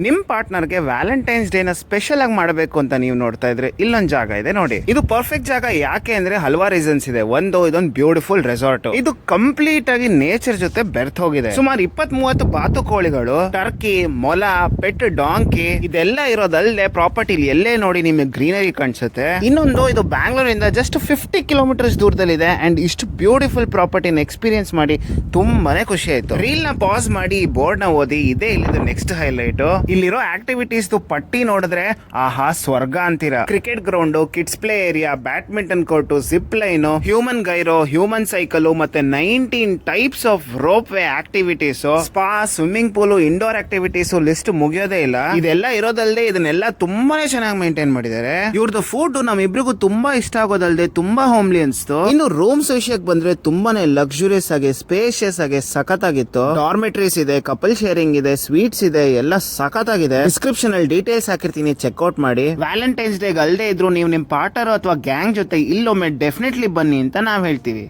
ನಿಮ್ ಪಾರ್ಟ್ನರ್ಗೆ Valentine's day ನ special ಆಗಿ ಮಾಡಬೇಕು ಅಂತ ನೀವು ನೋಡ್ತಾ ಇದ್ರೆ ಇಲ್ಲೊಂದ್ ಜಾಗ ಇದೆ ನೋಡಿ. ಇದು ಪರ್ಫೆಕ್ಟ್ ಜಾಗ ಯಾಕೆ ಅಂದ್ರೆ ಹಲವಾರು ರೀಸನ್ಸ್ ಇದೆ. ಇದೊಂದು ಬ್ಯೂಟಿಫುಲ್ ರೆಸಾರ್ಟ್. ಇದು ಕಂಪ್ಲೀಟ್ ಆಗಿ ನೇಚರ್ ಜೊತೆ ಬೆರ್ತ್ ಹೋಗಿದೆ. ಸುಮಾರು 20-30 ಬಾತುಕೋಳಿಗಳು, ಟರ್ಕಿ, ಮೊಲ, ಪೆಟ್ ಡಾಂಕಿ ಇದೆಲ್ಲ ಇರೋದಲ್ಲದೆ ಪ್ರಾಪರ್ಟಿ ಎಲ್ಲೇ ನೋಡಿ ನಿಮಗೆ ಗ್ರೀನರಿ ಕಾಣಿಸುತ್ತೆ. ಇನ್ನೊಂದು ಇದು ಬ್ಯಾಂಗ್ಳೂರಿಂದ ಜಸ್ಟ್ 50 ಕಿಲೋಮೀಟರ್ಸ್ ದೂರದಲ್ಲಿದೆ. ಅಂಡ್ ಇಷ್ಟು ಬ್ಯೂಟಿಫುಲ್ ಪ್ರಾಪರ್ಟಿನ ಎಕ್ಸ್ಪೀರಿಯನ್ಸ್ ಮಾಡಿ ತುಂಬಾನೇ ಖುಷಿ ಆಯ್ತು. ರೀಲ್ ನ ಪಾಸ್ ಮಾಡಿ ಬೋರ್ಡ್ ನ ಓದಿ ಇದೇ ಇಲ್ಲಿದ್ದು ನೆಕ್ಸ್ಟ್ ಹೈಲೈಟ್. ಇಲ್ಲಿರೋ ಆಕ್ಟಿವಿಟೀಸ್ ಪಟ್ಟಿ ನೋಡಿದ್ರೆ ಆಹಾ ಸ್ವರ್ಗ ಅಂತೀರಾ. Cricket ground, kids play area, badminton court, zip line, human gyro, human cycle, ಮತ್ತೆ 19 types of rope way activities, spa, swimming pool, indoor activities list ಮುಗಿಯೋದೇ ಇಲ್ಲ. ಇದೆಲ್ಲ ಇರೋದಲ್ಲದೆ ಇದನ್ನೆಲ್ಲ ತುಂಬಾನೇ ಚೆನ್ನಾಗಿ ಮೇಂಟೈನ್ ಮಾಡಿದ್ದಾರೆ. ಇವ್ರದ್ದು ಫುಡ್ ನಮ್ಮಿಬ್ರಿಗೂ ತುಂಬಾ ಇಷ್ಟ ಆಗೋದಲ್ಲದೆ ತುಂಬಾ ಹೋಮ್ಲಿ ಅನ್ಸ್ತು. ಇನ್ನು ರೂಮ್ಸ್ ವಿಷಯಕ್ಕೆ ಬಂದ್ರೆ ತುಂಬಾನೇ ಲಕ್ಸುರಿಯಸ್ ಆಗಿ, ಸ್ಪೇಷಿಯಸ್ ಆಗಿ ಸಖತ್ತಾಗಿತ್ತು. ಡಾರ್ಮೆಟ್ರೀಸ್ ಇದೆ, ಕಪಲ್ ಶೇರಿಂಗ್ ಇದೆ, ಸ್ವೀಟ್ಸ್ ಇದೆ, ಎಲ್ಲ ಸಖತ್ತಾಗಿದೆ. ಡಿಸ್ಕ್ರಿಪ್ಷನ್ ಅಲ್ಲಿ ಡೀಟೇಲ್ಸ್ ಹಾಕಿರ್ತೀನಿ, ಚೆಕ್ಔಟ್ ಮಾಡಿ. ವ್ಯಾಲೆಂಟೈನ್ಸ್ ಡೇ ಅಲ್ಲದೆ ಇದ್ರು ನೀವು ನಿಮ್ ಪಾರ್ಟ್ನರ್ ಅಥವಾ ಗ್ಯಾಂಗ್ ಜೊತೆ ಇಲ್ಲೊಮ್ಮೆ ಡೆಫಿನೆಟ್ಲಿ ಬನ್ನಿ ಅಂತ ನಾವ್ ಹೇಳ್ತೀವಿ.